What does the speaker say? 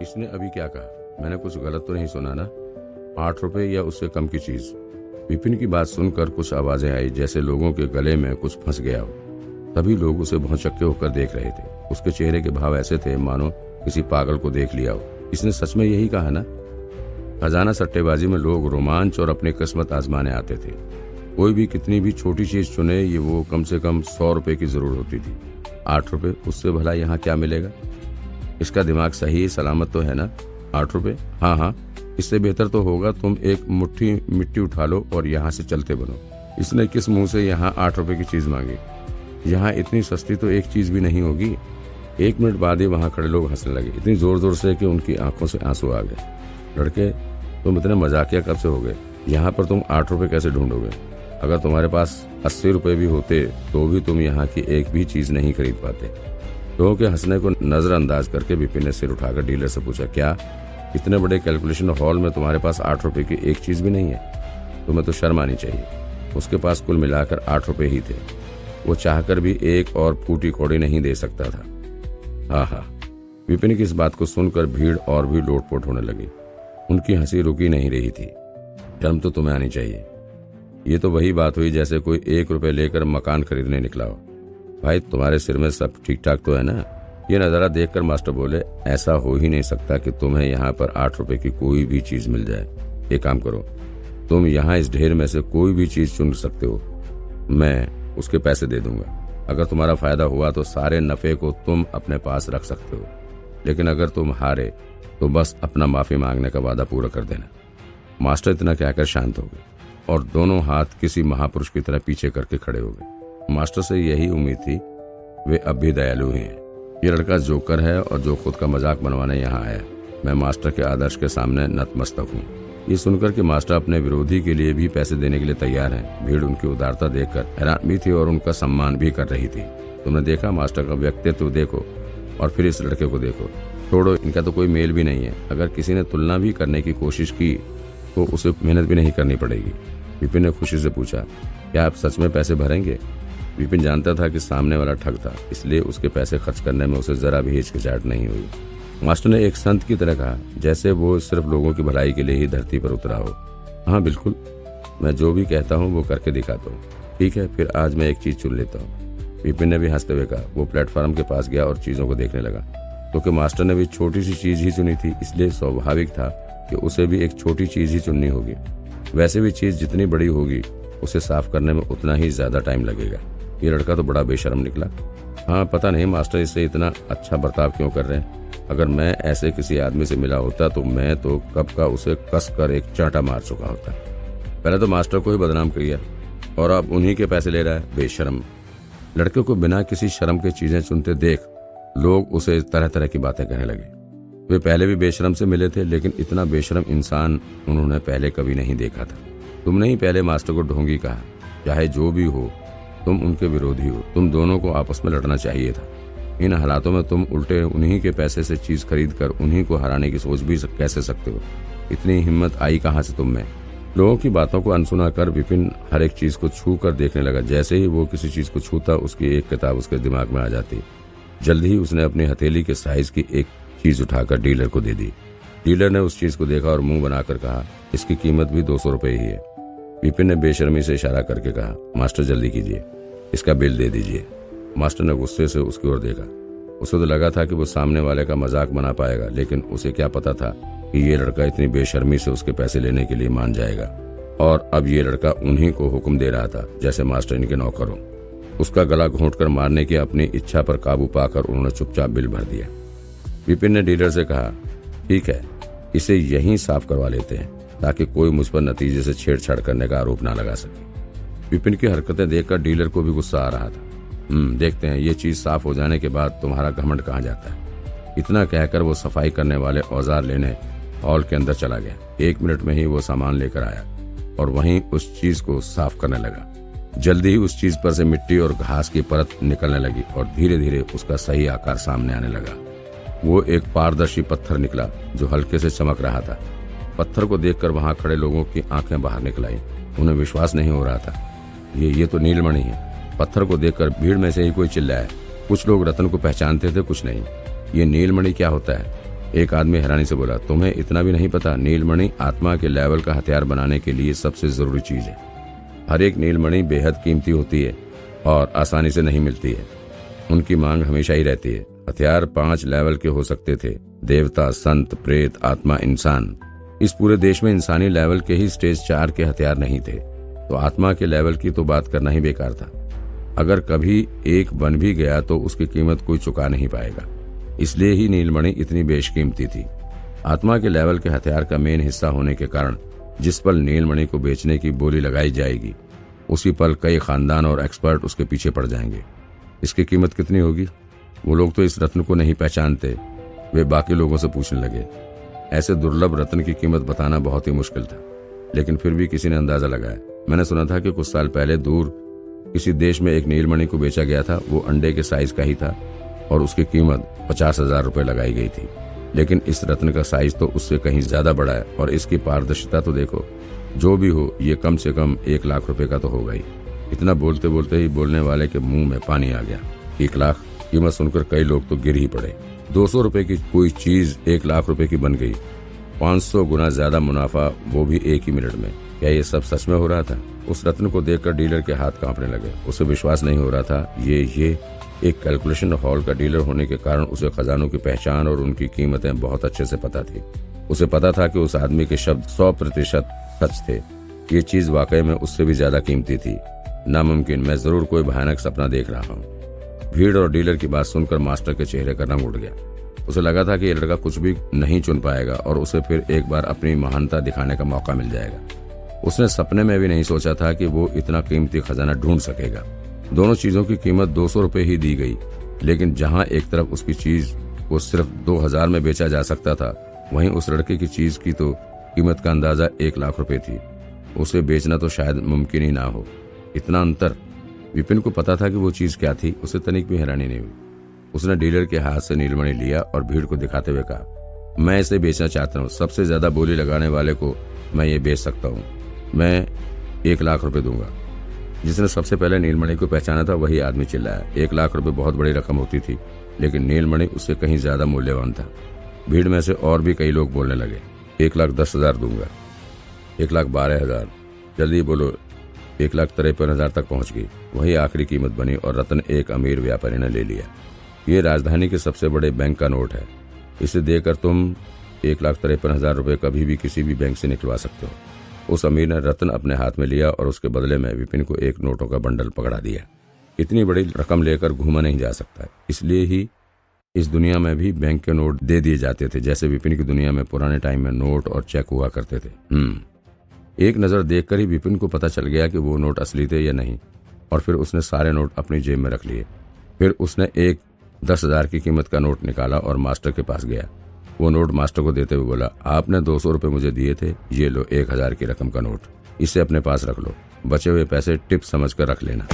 इसने अभी क्या कहा? मैंने कुछ गलत तो नहीं सुना ना? 8 रुपए या उससे कम की चीज? विपिन की बात सुनकर कुछ आवाजें आई, जैसे लोगों के गले में कुछ फंस गया हो। सभी लोग उसे भौचक्के होकर देख रहे थे। उसके चेहरे के भाव ऐसे थे मानो किसी पागल को देख लिया हो। इसने सच में यही कहा ना? खजाना सट्टेबाजी में लोग रोमांच और अपनी किस्मत आजमाने आते थे। कोई भी कितनी भी छोटी चीज चुने, ये वो कम से कम 100 रुपए की जरूर होती थी। 8 रुपए, उससे भला यहाँ क्या मिलेगा? इसका दिमाग सही सलामत तो है ना? 8 रुपए? हाँ हाँ, इससे बेहतर तो होगा तुम एक मुट्ठी मिट्टी उठा लो और यहाँ से चलते बनो। इसने किस मुंह से यहाँ 8 रुपए की चीज मांगी? यहाँ इतनी सस्ती तो एक चीज भी नहीं होगी। 1 मिनट बाद ही वहां खड़े लोग हंसने लगे, इतनी जोर जोर से कि उनकी आंखों से आंसू आ गए। लड़के, तुम इतने मजाकिया कब से हो गए? यहाँ पर तुम 8 रुपए कैसे ढूंढोगे? अगर तुम्हारे पास 80 रुपए भी होते तो भी तुम यहाँ की एक भी चीज नहीं खरीद पाते। लोगों के हंसने को नजरअंदाज करके विपिन ने सिर उठाकर डीलर से पूछा, क्या इतने बड़े कैलकुलेशन हॉल में तुम्हारे पास 8 रुपए की एक चीज भी नहीं है? तुम्हें तो शर्म आनी चाहिए। उसके पास कुल मिलाकर 8 रुपए ही थे। वो चाहकर भी एक और फूटी कौड़ी नहीं दे सकता था। हाँ हाँ। विपिन की इस बात को सुनकर भीड़ और भी लोटपोट होने लगी। उनकी हंसी रुकी नहीं रही थी। शर्म तो तुम्हें आनी चाहिए। ये तो वही बात हुई जैसे कोई 1 रुपए लेकर मकान खरीदने निकला हो। भाई, तुम्हारे सिर में सब ठीक ठाक तो है ना? ये नजारा देखकर मास्टर बोले, ऐसा हो ही नहीं सकता कि तुम्हें यहाँ पर 8 रुपए की कोई भी चीज मिल जाए। एक काम करो, तुम यहाँ इस ढेर में से कोई भी चीज चुन सकते हो, मैं उसके पैसे दे दूंगा। अगर तुम्हारा फायदा हुआ तो सारे नफे को तुम अपने पास रख सकते हो, लेकिन अगर तुम हारे तो बस अपना माफी मांगने का वादा पूरा कर देना। मास्टर इतना कहकर शांत हो गए और दोनों हाथ किसी महापुरुष की तरह पीछे करके खड़े हो गए। मास्टर से यही उम्मीद थी, वे अब भी दयालु ही हैं। ये लड़का जोकर है और जो खुद का मजाक बनवाने यहाँ आया। मैं मास्टर के आदर्श के सामने नतमस्तक हूँ। ये सुनकर कि मास्टर अपने विरोधी के लिए भी पैसे देने के लिए तैयार हैं, भीड़ उनकी उदारता देखकर हैरान भी थी और उनका सम्मान भी कर रही थी। तुमने देखा मास्टर का व्यक्तित्व देखो और फिर इस लड़के को देखो। छोड़ो, इनका तो कोई मेल भी नहीं है। अगर किसी ने तुलना भी करने की कोशिश की तो उसे मेहनत भी नहीं करनी पड़ेगी। विपिन ने खुशी से पूछा, क्या आप सच में पैसे भरेंगे? विपिन जानता था कि सामने वाला ठग था, इसलिए उसके पैसे खर्च करने में उसे जरा भी हिचकिचाहट नहीं हुई। मास्टर ने एक संत की तरह कहा, जैसे वो सिर्फ लोगों की भलाई के लिए ही धरती पर उतरा हो। हाँ बिल्कुल, मैं जो भी कहता हूँ वो करके दिखाता हूँ। ठीक है, फिर आज मैं एक चीज चुन लेता हूँ। विपिन ने भी हंसते हुए कहा। वो प्लेटफॉर्म के पास गया और चीजों को देखने लगा। क्योंकि मास्टर ने भी छोटी सी चीज ही चुनी थी, इसलिए स्वाभाविक था कि उसे भी एक छोटी चीज ही चुननी होगी। वैसे भी चीज जितनी बड़ी होगी उसे साफ करने में उतना ही ज्यादा टाइम लगेगा। ये लड़का तो बड़ा बेशर्म निकला। हाँ, पता नहीं मास्टर इससे इतना अच्छा बर्ताव क्यों कर रहे हैं। अगर मैं ऐसे किसी आदमी से मिला होता तो मैं तो कब का उसे कस कर एक चांटा मार चुका होता। पहले तो मास्टर को ही बदनाम किया और अब उन्हीं के पैसे ले रहा है, बेशर्म। लड़के को बिना किसी शर्म के चीजें चुनते देख लोग उसे तरह तरह की बातें कहने लगे। वे पहले भी बेशर्म से मिले थे, लेकिन इतना बेशर्म इंसान उन्होंने पहले कभी नहीं देखा था। तुमने ही पहले मास्टर को ढोंगी कहा। चाहे जो भी हो, तुम उनके विरोधी हो। तुम दोनों को आपस में लड़ना चाहिए था। इन हालातों में तुम उल्टे उन्हीं के पैसे से चीज खरीद कर उन्हीं को हराने की सोच भी कैसे सकते हो? इतनी हिम्मत आई कहाँ से तुम में? लोगों की बातों को अनसुना कर विपिन हर एक चीज को छू कर देखने लगा। जैसे ही वो किसी चीज को छूता, उसकी एक किताब उसके दिमाग में आ जाती। जल्द ही उसने अपनी हथेली के साइज की एक चीज उठाकर डीलर को दे दी। डीलर ने उस चीज को देखा और मुंह बनाकर कहा, इसकी कीमत भी 200 रुपए ही है। विपिन ने बेशर्मी से इशारा करके कहा, मास्टर जल्दी कीजिए, इसका बिल दे दीजिए। मास्टर ने गुस्से से उसकी ओर देखा। उसे तो लगा था कि वो सामने वाले का मजाक बना पाएगा, लेकिन उसे क्या पता था कि ये लड़का इतनी बेशर्मी से उसके पैसे लेने के लिए मान जाएगा। और अब ये लड़का उन्हीं को हुक्म दे रहा था जैसे मास्टर इनके नौकर हो। उसका गला घोंटकर मारने की अपनी इच्छा पर काबू पाकर उन्होंने चुपचाप बिल भर दिया। विपिन ने डीलर से कहा, ठीक है, इसे यहीं साफ करवा लेते हैं ताकि कोई मुझ पर नतीजे से छेड़छाड़ करने का आरोप ना लगा सके। विपिन की हरकतें देखकर डीलर को भी गुस्सा आ रहा था। देखते हैं ये चीज साफ हो जाने के बाद तुम्हारा घमंड कहाँ जाता है। इतना कहकर वो सफाई करने वाले औजार लेने हॉल के अंदर चला गया। 1 मिनट में ही वो सामान लेकर आया और वहीं उस चीज को साफ करने लगा। जल्दी ही उस चीज पर से मिट्टी और घास की परत निकलने लगी और धीरे धीरे उसका सही आकार सामने आने लगा। वो एक पारदर्शी पत्थर निकला जो हल्के से चमक रहा था। पत्थर को देखकर वहां खड़े लोगों की आंखें बाहर निकल आई। उन्हें विश्वास नहीं हो रहा था। ये तो नीलमणि है। पत्थर को देखकर भीड़ में से ही कोई चिल्लाया। कुछ लोग रतन को पहचानते थे, कुछ नहीं। ये नीलमणि क्या होता है? एक आदमी हैरानी से बोला, तुम्हें इतना भी नहीं पता? नीलमणि आत्मा के लेवल का हथियार बनाने के लिए सबसे जरूरी चीज है। हर एक नीलमणि बेहद कीमती होती है और आसानी से नहीं मिलती है। उनकी मांग हमेशा ही रहती है। हथियार 5 लेवल के हो सकते थे, देवता, संत, प्रेत, आत्मा, इंसान। इस पूरे देश में इंसानी लेवल के ही स्टेज 4 के हथियार नहीं थे, तो आत्मा के लेवल की तो बात करना ही बेकार था। अगर कभी एक बन भी गया तो उसकी कीमत कोई चुका नहीं पाएगा। इसलिए ही नीलमणि इतनी बेशकीमती थी। आत्मा के लेवल के हथियार का मेन हिस्सा होने के कारण जिस पल नीलमणि को बेचने की बोली लगाई जाएगी, उसी पल कई खानदान और एक्सपर्ट उसके पीछे पड़ जाएंगे। इसकी कीमत कितनी होगी? वो लोग तो इस रत्न को नहीं पहचानते, वे बाकी लोगों से पूछने लगे। ऐसे दुर्लभ रत्न की कीमत बताना बहुत ही मुश्किल था, लेकिन फिर भी किसी ने अंदाजा लगाया। मैंने सुना था कि कुछ साल पहले दूर किसी देश में एक नीलमणि को बेचा गया था। वो अंडे के साइज का ही था और उसकी कीमत 50,000 रुपए लगाई गई थी। लेकिन इस रत्न का साइज तो उससे कहीं ज्यादा बड़ा है और इसकी पारदर्शिता तो देखो। जो भी हो, ये कम से कम 1 लाख रुपए का तो होगा ही। इतना बोलते बोलते ही बोलने वाले के मुंह में पानी आ गया। 1 लाख कीमत सुनकर कई लोग तो गिर ही पड़े। 200 रुपए की कोई चीज 1 लाख रुपए की बन गई। 500 गुना ज्यादा मुनाफा, वो भी एक ही मिनट में। क्या ये सब सच में हो रहा था? उस रत्न को देखकर डीलर के हाथ कांपने लगे। उसे विश्वास नहीं हो रहा था। ये एक कैलकुलेशन हॉल का डीलर होने के कारण उसे खजानों की पहचान और उनकी कीमतें बहुत अच्छे से पता थी। उसे पता था कि उस आदमी के शब्द 100% सच थे। ये चीज वाकई में उससे भी ज्यादा कीमती थी। नामुमकिन, मैं जरूर कोई भयानक सपना देख रहा हूँ। भीड़ और डीलर की बात सुनकर मास्टर के चेहरे का रंग उड़ गया। उसे लगा था कि ये लड़का कुछ भी नहीं चुन पाएगा और उसे फिर एक बार अपनी महानता दिखाने का मौका मिल जाएगा। उसने सपने में भी नहीं सोचा था कि वो इतना कीमती खजाना ढूंढ सकेगा। दोनों चीजों की कीमत 200 रुपए ही दी गई, लेकिन जहां एक तरफ उसकी चीज को सिर्फ 2000 में बेचा जा सकता था, वहीं उस लड़के की चीज की तो कीमत का अंदाजा 1 लाख रुपए थी। उसे बेचना तो शायद मुमकिन ही ना हो। इतना अंतर। विपिन को पता था कि वो चीज क्या थी। उसे तनिक भी हैरानी नहीं हुई। उसने डीलर के हाथ से नीलमणि लिया और भीड़ को दिखाते हुए कहा, मैं इसे बेचना चाहता हूँ। सबसे ज्यादा बोली लगाने वाले को मैं ये बेच सकता हूँ। मैं 1 लाख रुपए दूंगा। जिसने सबसे पहले नीलमणि को पहचाना था वही आदमी चिल्लाया। 1 लाख रुपए बहुत बड़ी रकम होती थी, लेकिन नीलमणि उससे कहीं ज्यादा मूल्यवान था। भीड़ में से और भी कई लोग बोलने लगे। 1,10,000 दूंगा। 1,12,000। जल्दी बोलो। 1,53,000 तक पहुंच गई। वही आखिरी कीमत बनी और रत्न एक अमीर व्यापारी ने ले लिया। ये राजधानी के सबसे बड़े बैंक का नोट है। इसे देकर तुम 1,53,000 रुपए कभी भी किसी भी बैंक से निकलवा सकते हो। उस अमीर ने रत्न अपने हाथ में लिया और उसके बदले में विपिन को एक नोटों का बंडल पकड़ा दिया। इतनी बड़ी रकम लेकर घूमा नहीं जा सकता, इसलिए ही इस दुनिया में भी बैंक के नोट दे दिए जाते थे, जैसे विपिन की दुनिया में पुराने टाइम में नोट और चेक हुआ करते थे। एक नजर देखकर ही विपिन को पता चल गया कि वो नोट असली थे या नहीं, और फिर उसने सारे नोट अपनी जेब में रख लिए। फिर उसने एक 10,000 की कीमत का नोट निकाला और मास्टर के पास गया। वो नोट मास्टर को देते हुए बोला, आपने 200 रुपए मुझे दिए थे, ये लो 1,000 की रकम का नोट। इसे अपने पास रख लो। बचे हुए पैसे टिप समझकर रख लेना।